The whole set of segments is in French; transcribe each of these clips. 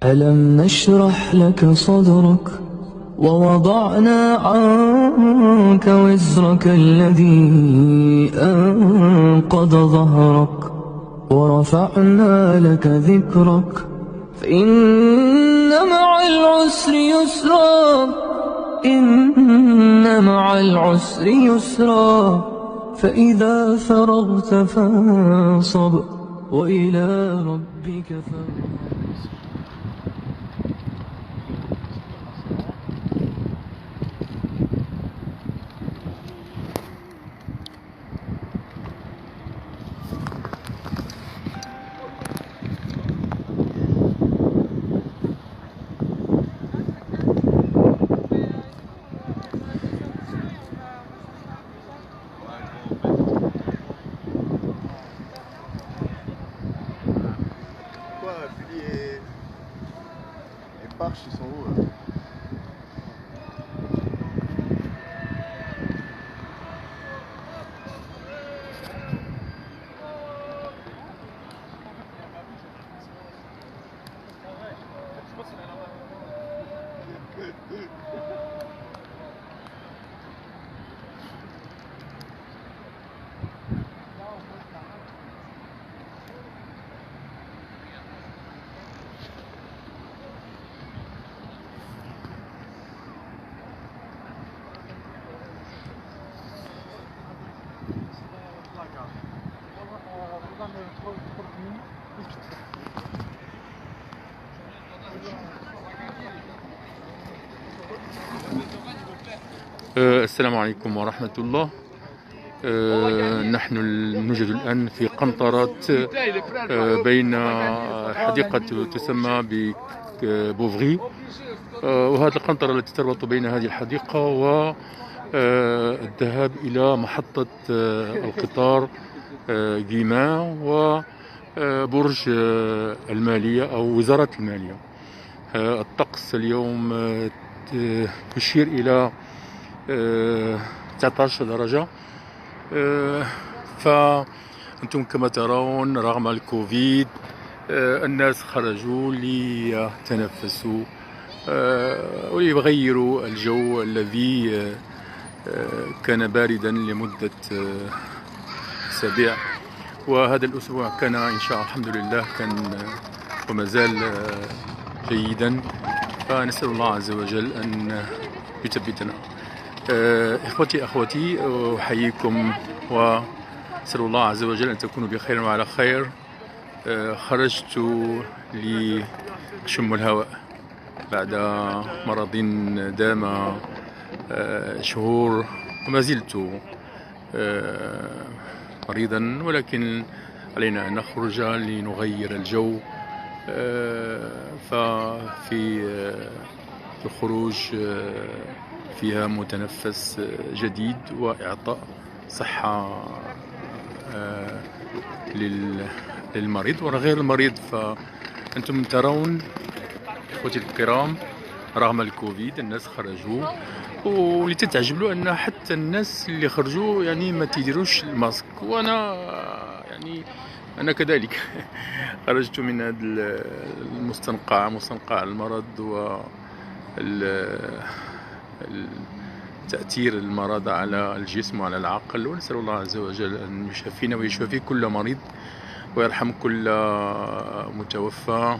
ألم نشرح لك صدرك ووضعنا عنك وزرك الذي أنقض ظهرك ورفعنا لك ذكرك فإن مع العسر يسرا إن مع العسر يسرا فإذا فرغت فانصب وإلى ربك فارغب. Quoi, Billy et Parche, ils sont où là? السلام عليكم ورحمة الله. نحن نوجد الآن في قنطرة بين حديقة تسمى ببوفغي، وهذه القنطرة التي تربط بين هذه الحديقة والذهاب إلى محطة القطار جيمان وبرج المالية أو وزارة المالية. الطقس اليوم يشير إلى 19 درجة. فأنتم كما ترون رغم الكوفيد الناس خرجوا ليتنفسوا وليغيروا الجو الذي كان باردا لمدة أسابيع، وهذا الأسبوع كان إن شاء الله الحمد لله كان وما زال جيدا، فنسأل الله عز وجل أن يثبتنا. إخوتي أخواتي أحييكم وأسأل الله عز وجل أن تكونوا بخير وعلى خير. خرجت لشم الهواء بعد مرض دام شهور، وما زلت مريضا، ولكن علينا أن نخرج لنغير الجو. ففي الخروج فيها متنفس جديد وإعطاء صحة للمريض وغير المريض. فأنتم ترون إخوتي الكرام رغم الكوفيد الناس خرجوا، ولتتعجبوا أن حتى الناس اللي خرجوا يعني ما تيديروش الماسك، وأنا يعني أنا كذلك خرجت من هذا مستنقع المرض و تأثير المرض على الجسم وعلى العقل، ونسأل الله عز وجل أن يشفينا ويشفي كل مريض ويرحم كل متوفى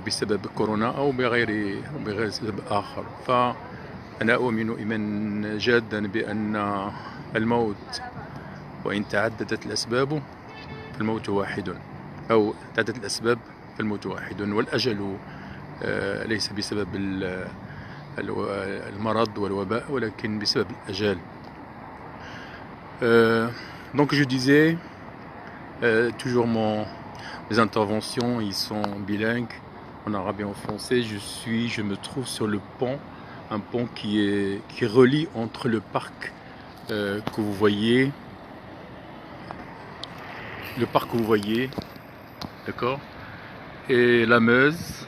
بسبب كورونا أو بغير سبب آخر. فأنا أؤمن إيمانا جادا بأن الموت وإن تعددت الأسباب فالموت واحد، أو تعددت الأسباب فالموت واحد، والأجل ليس بسبب المرض والوباء ولكن بسبب الأجال. Donc je disais, toujours mes interventions ils sont bilingues en arabe et en français. Je me trouve sur le pont, un pont qui relie entre le parc que vous voyez, d'accord, et la Meuse.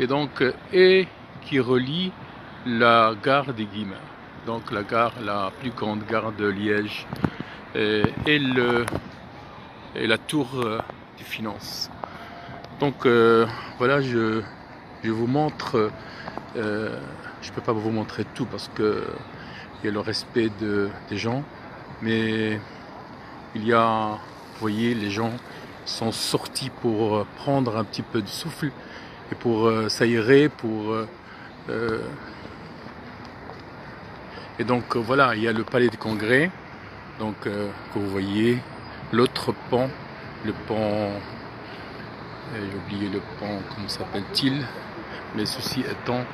Et donc qui relie la gare des Guillemins, donc la plus grande gare de Liège, et et la tour des finances. Donc voilà, je vous montre, je peux pas vous montrer tout parce que il y a le respect des gens, mais il y a, vous voyez, les gens sont sortis pour prendre un petit peu de souffle et pour s'aérer, et donc voilà, il y a le palais de congrès, donc que vous voyez, l'autre pont, le pont, j'ai oublié le pont, comment s'appelle-t-il, mais ceci étant,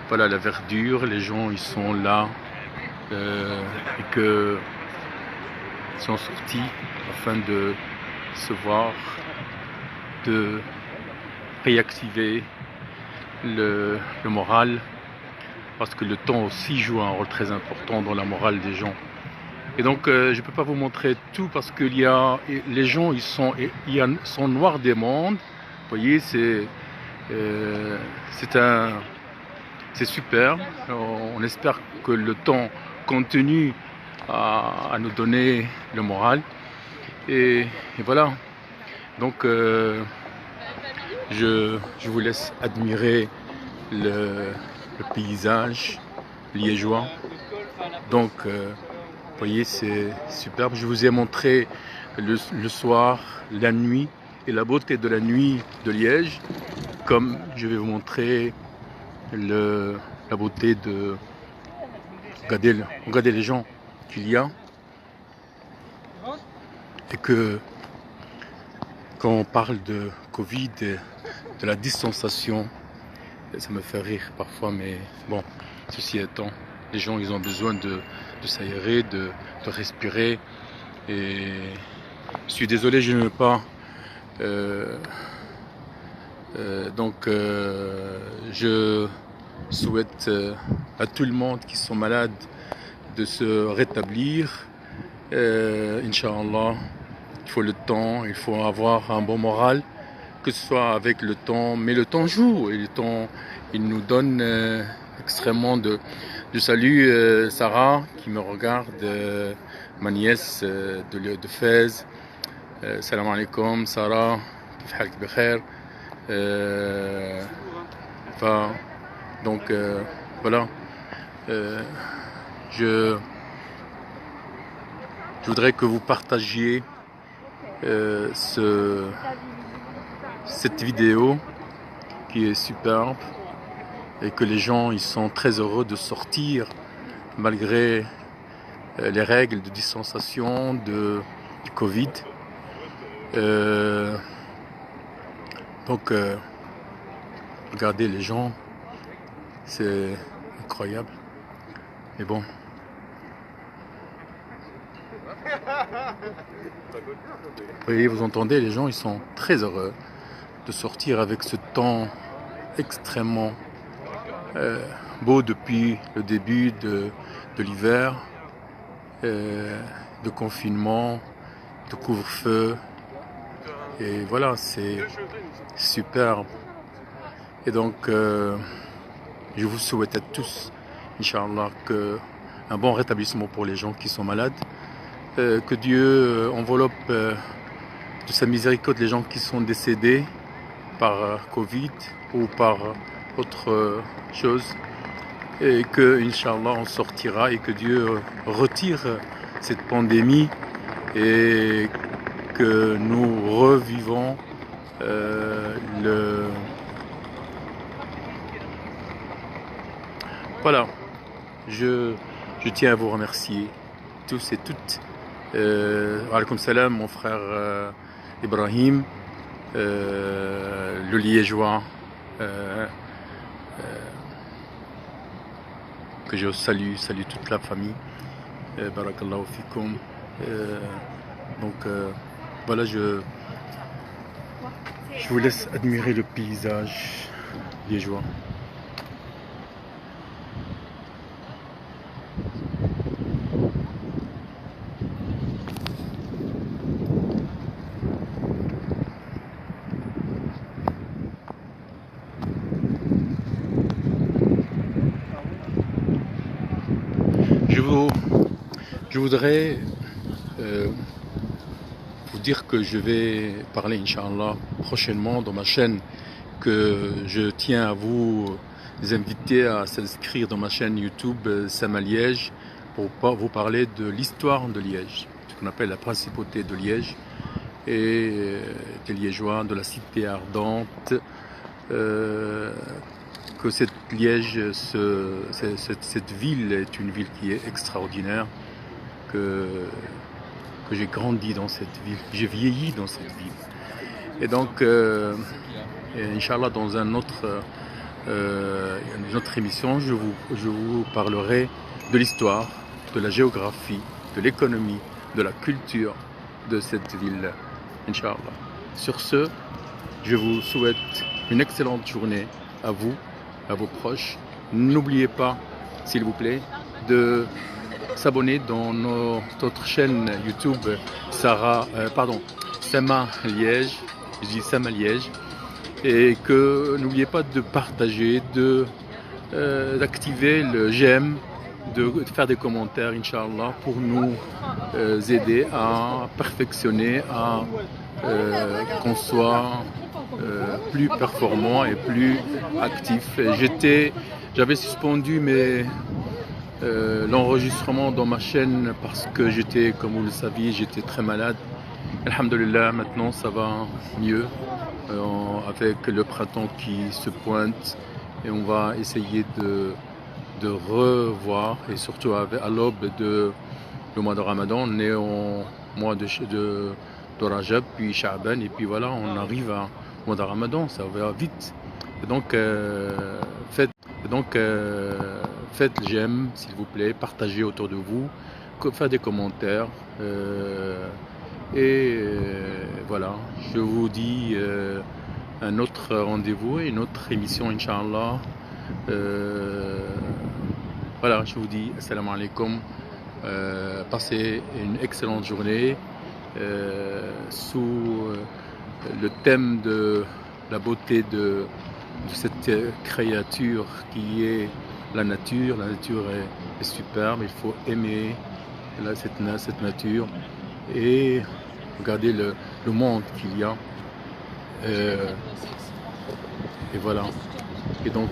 voilà la verdure, les gens ils sont là et que ils sont sortis afin de se voir, de réactiver le moral, parce que le temps aussi joue un rôle très important dans la morale des gens. Et donc je ne peux pas vous montrer tout parce que les gens ils sont noirs des mondes. Vous voyez, c'est super. On espère que le temps continue à nous donner le moral. Et voilà. Donc je vous laisse admirer le paysage liégeois. Donc vous voyez, c'est superbe. Je vous ai montré le soir, la nuit et la beauté de la nuit de Liège, comme je vais vous montrer la beauté de... Regardez les gens qu'il y a, et que quand on parle de Covid, de la distanciation, ça me fait rire parfois, mais bon, ceci étant, les gens ils ont besoin de s'aérer, de respirer, et je suis désolé, je ne veux pas donc je souhaite à tout le monde qui sont malades de se rétablir, Inch'Allah. Il faut le temps, il faut avoir un bon moral, que ce soit avec le temps, mais le temps joue, et le temps il nous donne extrêmement de salut Sarah qui me regarde, ma nièce de Fès. Salam alaikum Sarah, كيف حالك بخير. Donc voilà, je voudrais que vous partagiez cette vidéo qui est superbe, et que les gens ils sont très heureux de sortir malgré les règles de distanciation du Covid. Donc regardez les gens, c'est incroyable. Mais bon, vous voyez, vous entendez, les gens ils sont très heureux de sortir avec ce temps extrêmement beau depuis le début de l'hiver, de confinement, de couvre-feu. Et voilà, c'est superbe. Et donc, je vous souhaite à tous, Inch'Allah, un bon rétablissement pour les gens qui sont malades. Que Dieu enveloppe de sa miséricorde les gens qui sont décédés par Covid ou par autre chose. Et que, Inch'Allah, on sortira, et que Dieu retire cette pandémie, et que nous revivons Voilà, je tiens à vous remercier tous et toutes. Alaykoum salam, mon frère Ibrahim, le liégeois, que je salue toute la famille. Barakallahu fikoum. Donc voilà, je vous laisse admirer le paysage liégeois. Je voudrais vous dire que je vais parler, Inch'Allah, prochainement dans ma chaîne, que je tiens à vous inviter à s'inscrire dans ma chaîne YouTube Sama Liège pour vous parler de l'histoire de Liège, ce qu'on appelle la principauté de Liège et des Liégeois, de la cité ardente, que cette Liège, cette ville est une ville qui est extraordinaire, que j'ai grandi dans cette ville, j'ai vieilli dans cette ville. Et donc, Inch'Allah, dans une autre émission, je vous parlerai de l'histoire, de la géographie, de l'économie, de la culture de cette ville, Inch'Allah. Sur ce, je vous souhaite une excellente journée à vous, à vos proches. N'oubliez pas, s'il vous plaît, de s'abonner dans notre chaîne YouTube Sama Liège, je dis Sama Liège, et que n'oubliez pas de partager, d'activer le j'aime, de faire des commentaires, Inch'Allah, pour nous aider à perfectionner, à qu'on soit plus performant et plus actif. J'avais suspendu l'enregistrement dans ma chaîne parce que j'étais, comme vous le saviez, j'étais très malade. Alhamdulillah, maintenant ça va mieux avec le printemps qui se pointe, et on va essayer de revoir, et surtout à l'aube de le mois de Ramadan. On est au mois de Rajab, puis Sha'ban, et puis voilà, on arrive au mois de Ramadan, ça va vite. Et donc faites le j'aime, s'il vous plaît, partagez autour de vous, faites des commentaires, voilà, je vous dis un autre rendez-vous et une autre émission, Inch'Allah. Voilà, je vous dis assalamu alaikum, passez une excellente journée sous le thème de la beauté de cette créature qui est la nature. La nature est superbe, il faut aimer cette nature et regarder le monde qu'il y a. Et voilà. Et donc